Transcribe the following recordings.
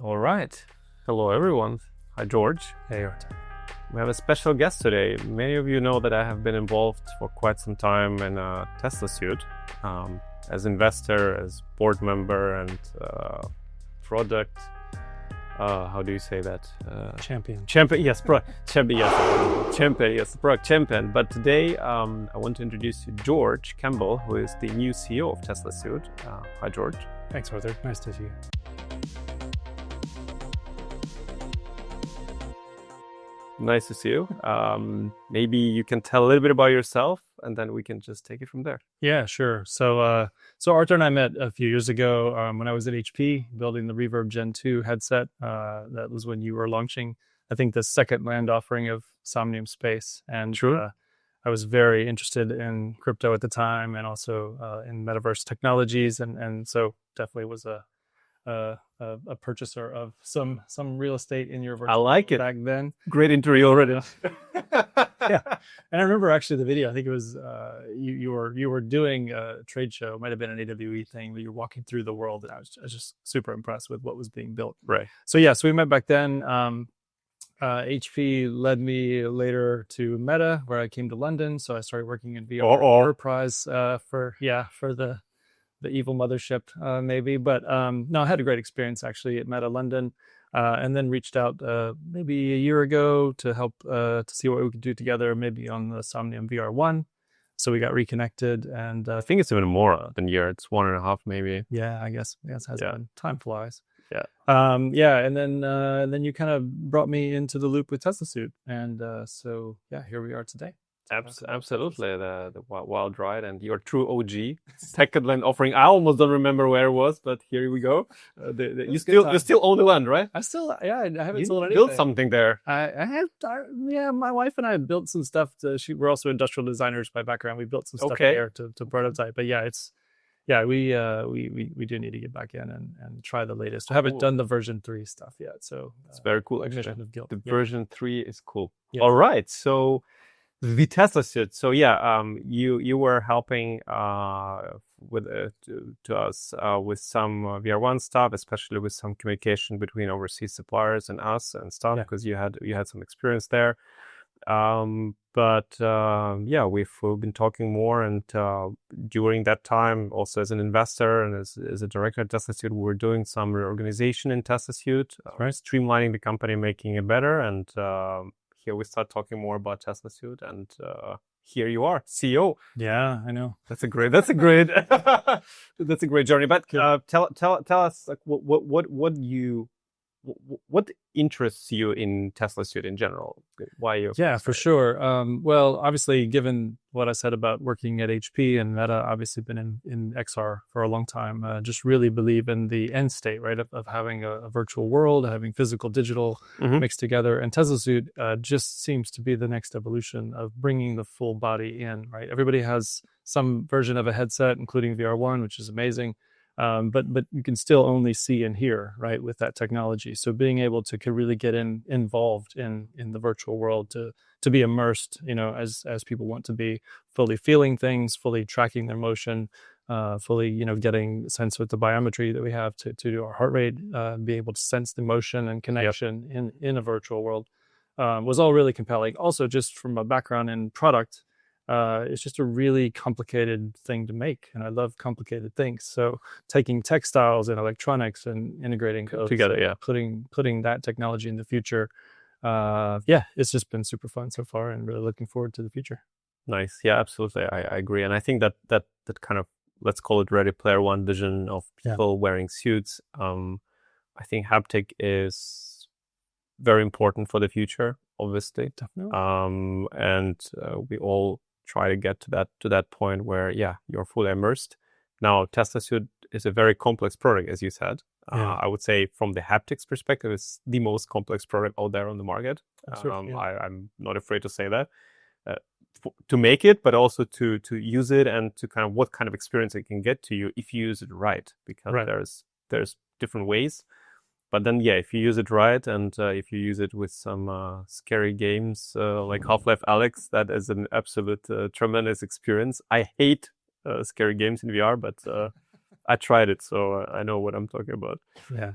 All right. Hello, everyone. Hi, George. Hey, Artur. We have a special guest today. Many of you know that I have been involved for quite some time in Teslasuit as investor, as board member, and product. How do you say that? Champion. Champion. Yes, champion. Yes, champion. Yes, product champion. But today, I want to introduce you George Campbell, who is the new CEO of Teslasuit. Hi, George. Thanks, Artur. Nice to see you. Nice to see you. Maybe you can tell a little bit about yourself, and then we can just take it from there. Yeah, sure. So Artur and I met a few years ago when I was at HP building the Reverb Gen 2 headset. That was when you were launching, I think, the second land offering of Somnium Space. And I was very interested in crypto at the time, and also in metaverse technologies, and so definitely was a purchaser of some real estate in your virtual. I like it back then. Great interview already. Yeah, and I remember actually the video. I think it was you were doing a trade show. It might have been an AWE thing, but you're walking through the world, and I was just super impressed with what was being built. Right. So we met back then. HP led me later to Meta, where I came to London. So I started working in VR enterprise for the evil mothership, maybe. But no, I had a great experience actually at Meta London, and then reached out maybe a year ago to help to see what we could do together, maybe on the Somnium VR1. So we got reconnected, and I think it's even more than a year. It's 1.5 maybe. Yeah, I guess it has been. Time flies. Yeah. And then you kind of brought me into the loop with Teslasuit, and so here we are today. Absolutely, the wild ride, and your true OG second land offering. I almost don't remember where it was, but here we go. You still own the land, right? I haven't sold anything. Built something there. My wife and I built some stuff. We're also industrial designers by background. We built some stuff there to prototype. But we do need to get back in and try the latest. I haven't done the version 3 stuff yet, so it's very cool. Ignition of Guilt. The version 3 is cool. Yes. All right, so the Teslasuit. So you were helping with to us with some VR1 stuff, especially with some communication between overseas suppliers and us and stuff, because you had some experience there. We've been talking more, and during that time, also as an investor and as a director at Teslasuit, we were doing some reorganization in Teslasuit, streamlining the company, making it better, and here we start talking more about Teslasuit, and here you are, CEO. Yeah, I know. That's a great journey. But tell us, like, what interests you in Teslasuit in general? Why you? Yeah, for sure. Well, obviously, given what I said about working at HP and Meta, obviously been in XR for a long time, just really believe in the end state, right, of having a virtual world, having physical, digital mixed together. And Teslasuit just seems to be the next evolution of bringing the full body in, right? Everybody has some version of a headset, including VR1, which is amazing. But you can still only see and hear, right, with that technology. So being able to really get involved in the virtual world, to be immersed, as people want to be, fully feeling things, fully tracking their motion, fully, getting a sense with the biometry that we have to do our heart rate, be able to sense the motion and connection in a virtual world, was all really compelling. Also, just from a background in product, it's just a really complicated thing to make, and I love complicated things. So taking textiles and electronics and integrating those together, putting that technology in the future, it's just been super fun so far, and really looking forward to the future. Nice, yeah, absolutely, I agree, and I think that kind of, let's call it Ready Player One vision of people wearing suits. I think haptic is very important for the future, obviously. Definitely. And we all try to get to that point where you're fully immersed. Now Teslasuit is a very complex product, as you said. I would say from the haptics perspective, it's the most complex product out there on the market. I'm not afraid to say that, to make it, but also to use it, and to kind of what kind of experience it can get to you if you use it right, because there's different ways. But then, if you use it right, and if you use it with some scary games like Half-Life Alyx, that is an absolute tremendous experience. I hate scary games in VR, but I tried it, so I know what I'm talking about. Yeah.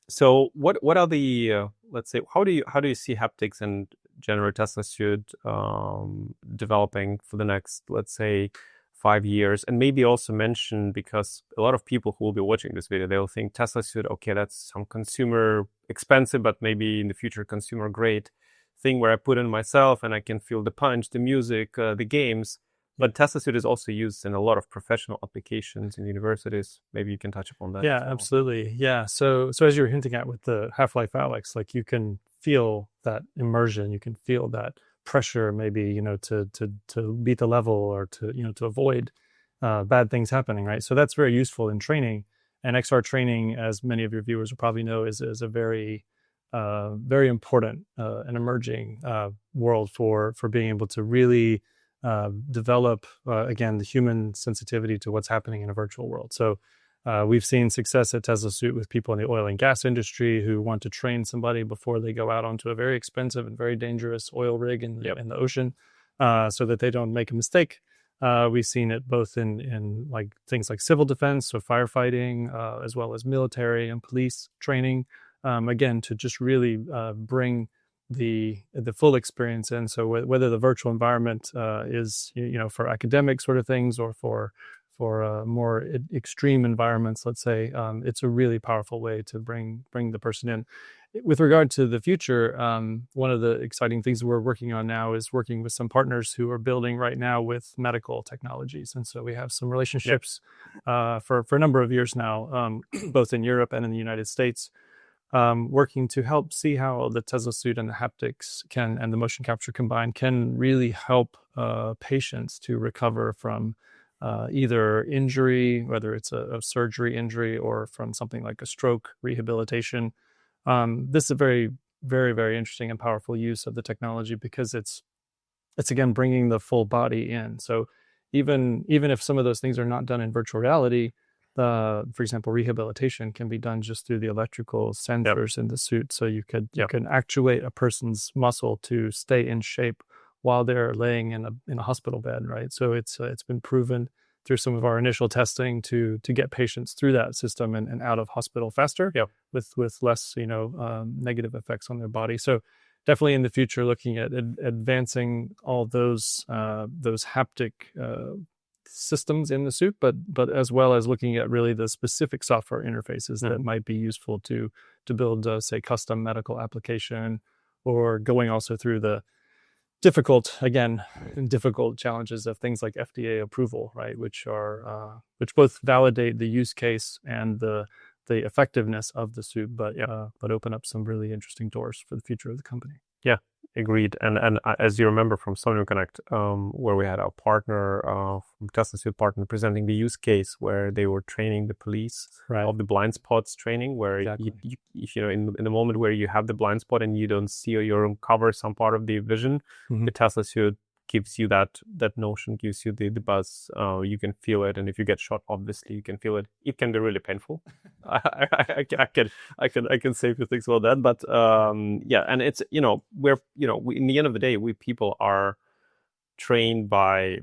So what are the let's say how do you see haptics and general Teslasuit developing for the next, let's say, 5 years? And maybe also mention, because a lot of people who will be watching this video, they'll think Teslasuit, okay, that's some consumer expensive, but maybe in the future consumer grade thing where I put in myself and I can feel the punch, the music, the games. But Teslasuit is also used in a lot of professional applications in universities. Maybe you can touch upon that. Yeah, as well. absolutely. Yeah. So as you were hinting at with the Half-Life Alyx, like you can feel that immersion, you can feel that pressure, maybe, to beat the level or to avoid bad things happening, right? So that's very useful in training. And XR training, as many of your viewers will probably know, is a very very important and emerging world for being able to really develop again the human sensitivity to what's happening in a virtual world. So we've seen success at Teslasuit with people in the oil and gas industry who want to train somebody before they go out onto a very expensive and very dangerous oil rig in the ocean, so that they don't make a mistake. We've seen it both in like things like civil defense, so firefighting, as well as military and police training. Again, to just really bring the full experience in. So whether the virtual environment is for academic sort of things or for more extreme environments, let's say, it's a really powerful way to bring the person in. With regard to the future, one of the exciting things we're working on now is working with some partners who are building right now with medical technologies. And so we have some relationships for a number of years now, both in Europe and in the United States, working to help see how the Teslasuit and the haptics and the motion capture combined can really help patients to recover from either injury, whether it's a surgery injury or from something like a stroke rehabilitation. This is a very, very, very interesting and powerful use of the technology because it's again bringing the full body in. So even if some of those things are not done in virtual reality, for example, rehabilitation can be done just through the electrical sensors in the suit. So you can actuate a person's muscle to stay in shape while they're laying in a hospital bed, right? So it's been proven through some of our initial testing to get patients through that system and out of hospital faster with less negative effects on their body. So definitely in the future, looking at advancing all those haptic systems in the suit, but as well as looking at really the specific software interfaces that might be useful to build, say, custom medical application, or going also through the difficult challenges of things like FDA approval, right? Which both validate the use case and the effectiveness of the suit, but open up some really interesting doors for the future of the company. Yeah, agreed. And as you remember from Sony Connect, where we had our partner from Teslasuit partner presenting the use case where they were training the police of the blind spots training, where you in the moment where you have the blind spot and you don't see or you uncover some part of the vision, the Teslasuit gives you that notion, gives you the buzz. You can feel it, and if you get shot, obviously you can feel it. It can be really painful. I can say a few things about that, but and it's we're in the end of the day, we people are trained by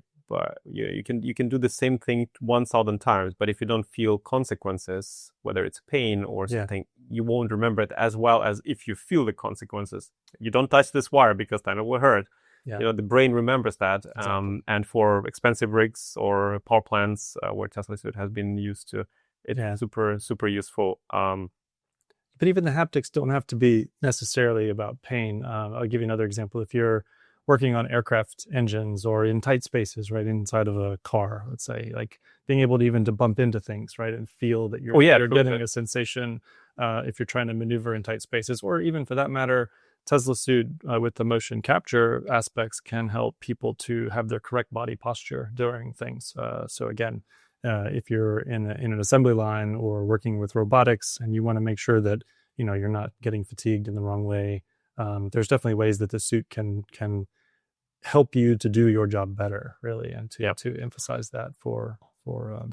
you can do the same thing 1,000 times, but if you don't feel consequences, whether it's pain or something, you won't remember it as well as if you feel the consequences. You don't touch this wire because then it will hurt. The brain remembers that. Exactly. And for expensive rigs or power plants where Teslasuit has been used to, it's super, super useful. But even the haptics don't have to be necessarily about pain. I'll give you another example. If you're working on aircraft engines or in tight spaces, right, inside of a car, let's say, like being able to even to bump into things, right, and feel that you're getting a sensation if you're trying to maneuver in tight spaces, or even for that matter, Teslasuit with the motion capture aspects can help people to have their correct body posture during things. So again, if you're in an assembly line or working with robotics and you want to make sure that you're not getting fatigued in the wrong way, there's definitely ways that the suit can help you to do your job better, really, and to emphasize that for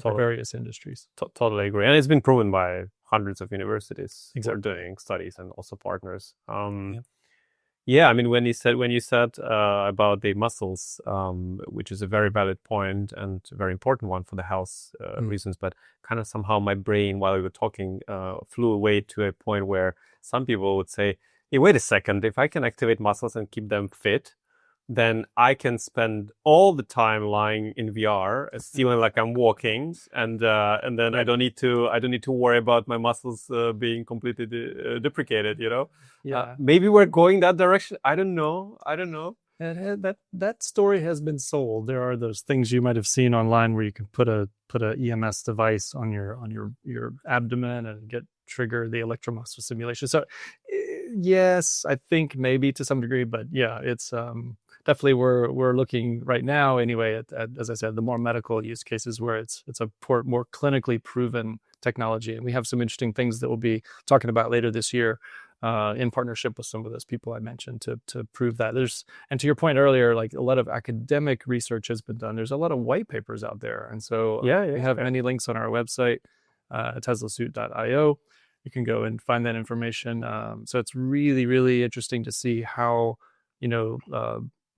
various industries. Totally agree, and it's been proven by hundreds of universities who are doing studies and also partners. Yeah, I mean, when you said about the muscles, which is a very valid point and a very important one for the health reasons, but kind of somehow my brain, while we were talking, flew away to a point where some people would say, "Hey, wait a second! If I can activate muscles and keep them fit, then I can spend all the time lying in VR, feeling like I'm walking, and then I don't need to worry about my muscles being completely deprecated. You know, Yeah. maybe we're going that direction. I don't know. And that story has been sold. There are those things you might have seen online where you can put a EMS device on your abdomen and trigger the electromuscular stimulation. So yes, I think maybe to some degree, but yeah, it's definitely we're looking right now anyway at, as I said, the more medical use cases where it's a more clinically proven technology, and we have some interesting things that we'll be talking about later this year. In partnership with some of those people I mentioned to prove that. And to your point earlier, like a lot of academic research has been done. There's a lot of white papers out there. And so we have many links on our website, teslasuit.io. You can go and find that information. So it's really, really interesting to see how,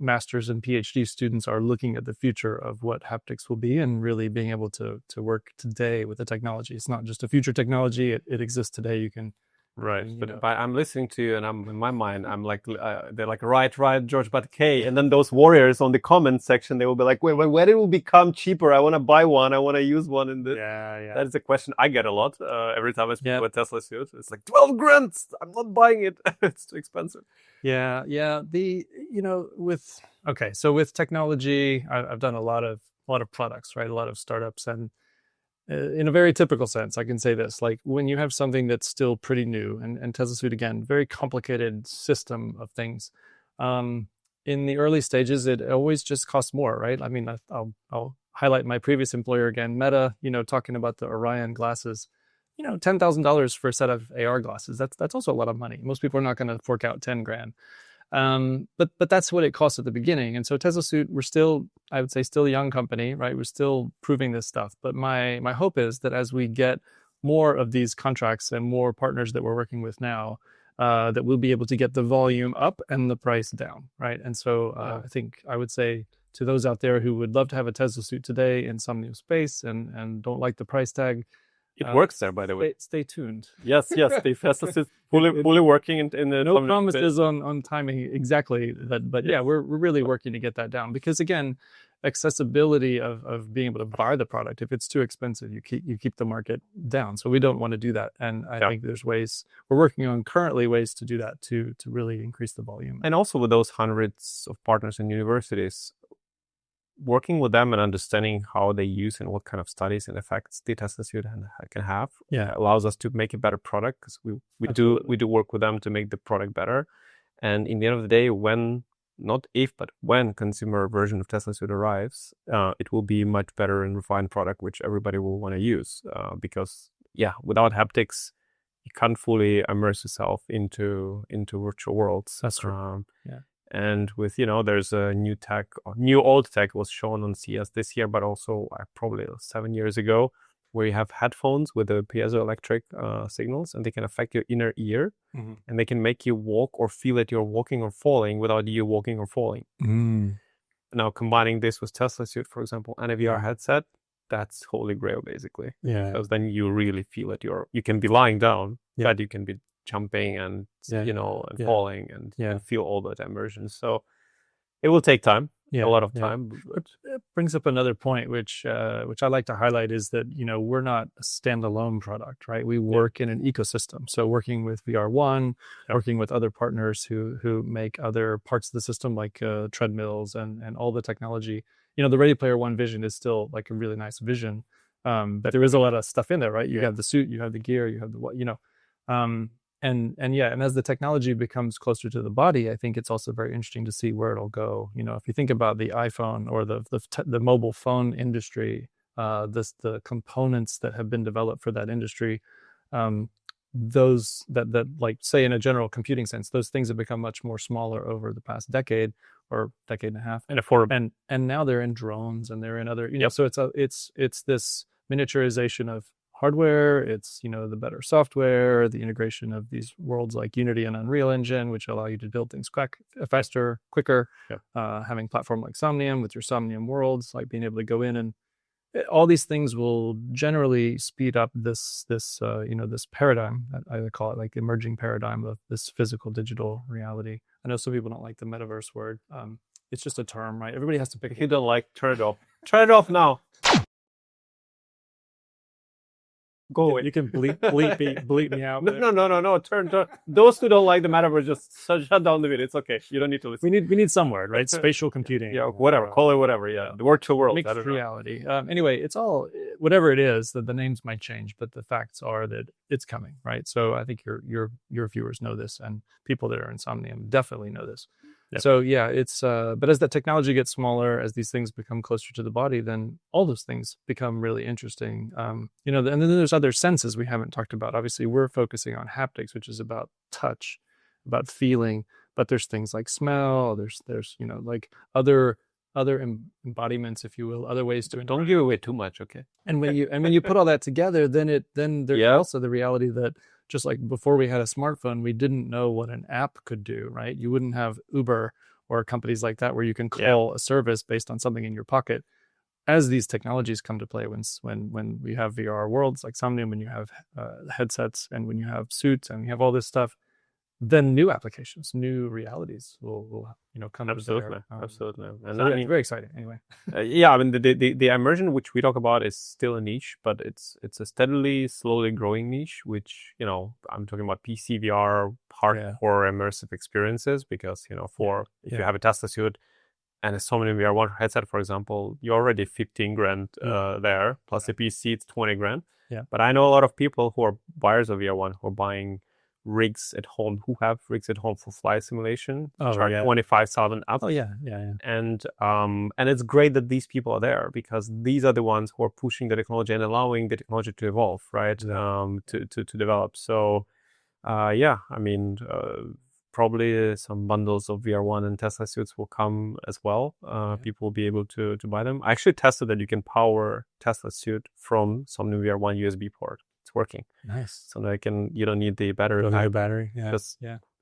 master's and PhD students are looking at the future of what haptics will be and really being able to work today with the technology. It's not just a future technology. It exists today. You can. Right, but I'm listening to you, and I'm in my mind, I'm like, they're like, right, George, but okay. And then those warriors on the comment section, they will be like, wait, when it will become cheaper? I want to buy one. I want to use one. That is a question I get a lot every time I speak with Teslasuit. It's like 12 grand. I'm not buying it. It's too expensive. Yeah. So with technology, I've done a lot of products, right? A lot of startups, and in a very typical sense, I can say this, like when you have something that's still pretty new and Teslasuit, again, very complicated system of things. In the early stages, it always just costs more, right? I mean, I'll highlight my previous employer again, Meta, talking about the Orion glasses, $10,000 for a set of AR glasses. That's also a lot of money. Most people are not going to fork out 10 grand. But that's what it costs at the beginning. And so Teslasuit, we're still, I would say, still a young company, right? We're still proving this stuff. But my hope is that as we get more of these contracts and more partners that we're working with now, that we'll be able to get the volume up and the price down, right? And so I think I would say to those out there who would love to have a Teslasuit today in some new space and don't like the price tag, it works there, by the way. Stay tuned. Yes. The Teslasuit fully working in the no promises on timing exactly that, but yeah, we're really working to get that down because again, accessibility of being able to buy the product. If it's too expensive, you keep the market down. So we don't want to do that, and I think there's ways we're working on currently ways to do that to really increase the volume. And also with those hundreds of partners and universities, working with them and understanding how they use and what kind of studies and effects the Teslasuit can have allows us to make a better product because we do work with them to make the product better. And in the end of the day, not if, but when consumer version of Teslasuit arrives, it will be much better and refined product, which everybody will want to use. Because without haptics, you can't fully immerse yourself into virtual worlds. That's true. And with, there's a new old tech was shown on CES this year, but also probably 7 years ago, where you have headphones with the piezoelectric signals, and they can affect your inner ear, and they can make you walk or feel that you're walking or falling without you walking or falling. Now, combining this with Teslasuit, for example, and a VR headset, that's holy grail, basically. Yeah. Because then you really feel that you can be lying down, but you can be jumping and falling and feel all that immersion. So it will take time, a lot of time. But it brings up another point, which I like to highlight, is that we're not a standalone product, right? We work in an ecosystem. So working with VR1, working with other partners who make other parts of the system, like treadmills and all the technology. The Ready Player One vision is still like a really nice vision, but there is a lot of stuff in there, right? You have the suit, you have the gear, you have the and as the technology becomes closer to the body, I think it's also very interesting to see where it'll go. If you think about the iPhone or the mobile phone industry, the components that have been developed for that industry, those that like say in a general computing sense, those things have become much more smaller over the past decade or decade and a half, and affordable. And now they're in drones and they're in other, so it's this miniaturization of hardware, it's, the better software, the integration of these worlds like Unity and Unreal Engine, which allow you to build things faster, quicker. Yep. Having platform like Somnium with your Somnium worlds, like being able to go in and all these things will generally speed up this paradigm. I call it like emerging paradigm of this physical digital reality. I know some people don't like the metaverse word. It's just a term, right? Everybody has to pick. If you don't like, turn it off. Turn it off now. Go away. You can bleep me out. No. Turn. Those who don't like the metaverse, just shut down the video. It's okay. You don't need to listen. We need some word, right? Spatial computing. Yeah, whatever. Call it whatever. Yeah, the virtual world. Mixed reality. Anyway, it's all whatever it is. That the names might change, but the facts are that it's coming, right? So I think your viewers know this, and people that are in Somnium definitely know this. Yep. So yeah, it's but as that technology gets smaller, as these things become closer to the body, then all those things become really interesting. And then there's other senses we haven't talked about. Obviously, we're focusing on haptics, which is about touch, about feeling. But there's things like smell. There's like other embodiments, if you will, other ways to. Don't give away too much, okay? And when you put all that together, then there's also the reality that, just like before we had a smartphone, we didn't know what an app could do, right? You wouldn't have Uber or companies like that where you can call a service based on something in your pocket. As these technologies come to play, when we have VR worlds like Somnium, when you have headsets, and when you have suits, and you have all this stuff, then new applications, new realities will come. Absolutely. And so it's very exciting. Anyway, I mean the immersion which we talk about is still a niche, but it's a slowly growing niche. Which I'm talking about PC VR, hardcore immersive experiences, because if you have a Teslasuit and a Somnium VR 1 headset, for example, you're already 15 grand there, plus the PC it's 20 grand. Yeah. But I know a lot of people who are buyers of VR1 who are buying rigs at home for flight simulation, charge 25,000 up. Oh yeah. And it's great that these people are there, because these are the ones who are pushing the technology and allowing the technology to evolve, right? To develop. So I mean, probably some bundles of VR1 and Teslasuits will come as well. People will be able to buy them. I actually tested that you can power Teslasuit from some new VR1 USB port. It's working. Nice. So you don't need the battery. Don't need a battery. Yeah. Just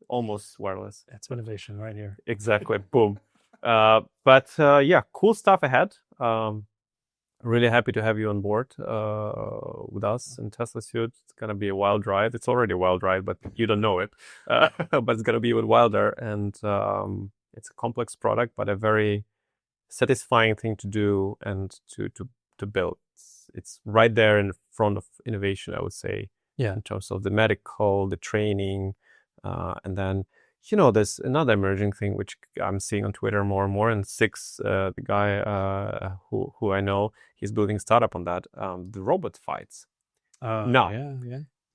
almost wireless. That's innovation right here. Exactly. Boom. But cool stuff ahead. Really happy to have you on board with us in Teslasuit. It's going to be a wild ride. It's already a wild ride, but you don't know it. But it's going to be even wilder. And it's a complex product, but a very satisfying thing to do and to build. It's right there in front of innovation, I would say. Yeah. In terms of the medical, the training, and then there's another emerging thing which I'm seeing on Twitter more and more. And Six, the guy who I know, he's building a startup on that. The robot fights.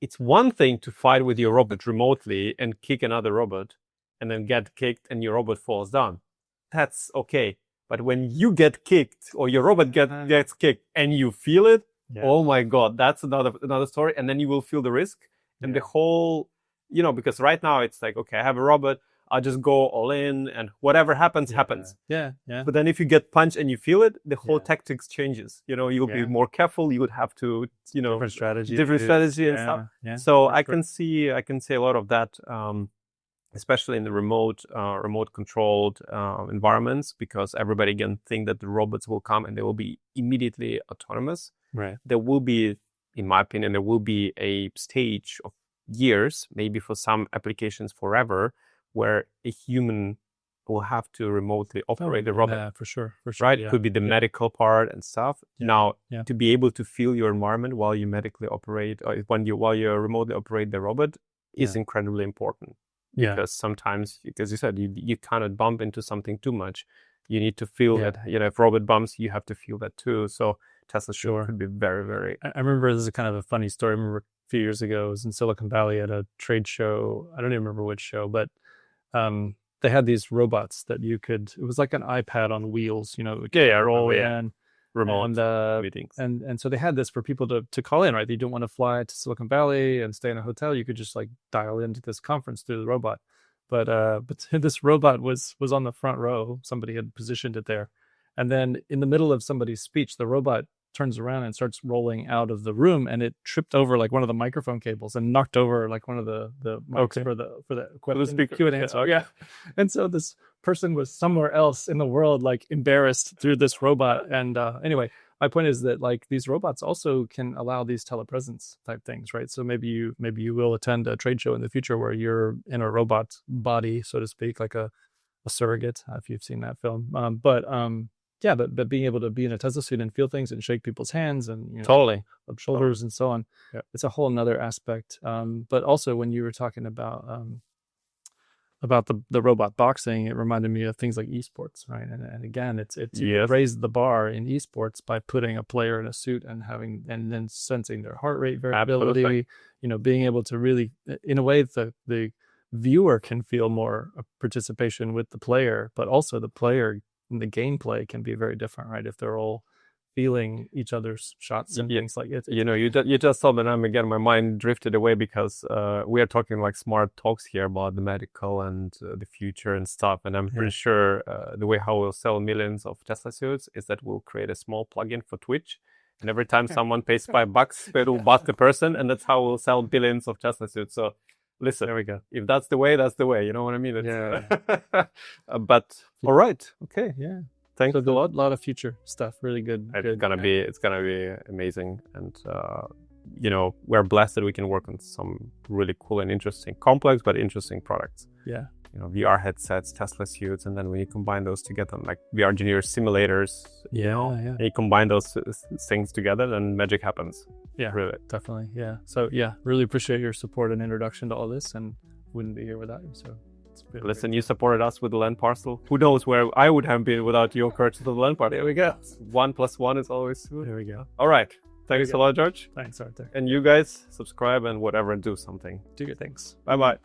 It's one thing to fight with your robot remotely and kick another robot, and then get kicked and your robot falls down. That's okay. But when you get kicked or your robot gets kicked and you feel it, oh my God, that's another story. And then you will feel the risk and the whole. Because right now it's like, okay, I have a robot, I'll just go all in and whatever happens. Yeah. But then if you get punched and you feel it, the whole tactics changes. You'll be more careful. You would have to, different strategy and stuff. Yeah. So I can see a lot of that, especially in the remote controlled environments, because everybody can think that the robots will come and they will be immediately autonomous. Right. There will be, in my opinion, a stage of years, maybe for some applications forever, where a human will have to remotely operate the robot. Yeah, for sure. Right? It could be the medical part and stuff. Now, to be able to feel your environment while you medically operate, or while you remotely operate the robot, is incredibly important. Because sometimes, as you said, you cannot bump into something too much. You need to feel that. If robot bumps, you have to feel that too. So Teslasuit could be very, very. I remember, this is kind of a funny story. I remember a few years ago, I was in Silicon Valley at a trade show. I don't even remember which show, but they had these robots that it was like an iPad on wheels, roll in remote meetings. And so they had this for people to call in, right? You don't want to fly to Silicon Valley and stay in a hotel. You could just like dial into this conference through the robot. But this robot was on the front row. Somebody had positioned it there. And then in the middle of somebody's speech, the robot turns around and starts rolling out of the room, and it tripped over like one of the microphone cables and knocked over like one of the mics for the question, Q&A. Yeah. And so this person was somewhere else in the world, like embarrassed through this robot. And anyway, my point is that like these robots also can allow these telepresence type things, right? So maybe you will attend a trade show in the future where you're in a robot body, so to speak, like a surrogate, if you've seen that film. But being able to be in a Teslasuit and feel things and shake people's hands and totally rub shoulders and so on, it's a whole nother aspect. But also when you were talking about the robot boxing, it reminded me of things like esports, right? And again, it's raised the bar in esports by putting a player in a suit and then sensing their heart rate variability. Absolutely. Being able to really, in a way, the viewer can feel more participation with the player, but also the player in the gameplay can be very different, right? If they're all feeling each other's shots and things like it. You just saw that again, my mind drifted away because we are talking like smart talks here about the medical and the future and stuff. And I'm pretty sure the way how we'll sell millions of Teslasuits is that we'll create a small plugin for Twitch. And every time someone pays $5, it'll bust the person. And that's how we'll sell billions of Teslasuits. So listen, there we go. If that's the way, that's the way. You know what I mean? But all right. Okay. Yeah. Thanks a lot of future stuff. Really good. It's gonna be amazing. And we're blessed that we can work on some really cool and interesting, complex but interesting products. Yeah. VR headsets, Teslasuits, and then when you combine those together, like VR engineer simulators, and you combine those things together, then magic happens. Yeah, really, definitely. Yeah. So really appreciate your support and introduction to all this, and wouldn't be here without you. So listen, you supported us with the land parcel. Who knows where I would have been without your courage to the land parcel? There we go. 1 + 1 is always good. There we go. All right. Thanks a lot, George. Thanks, Artur. And you guys subscribe and whatever, do something. Do your things. Bye-bye.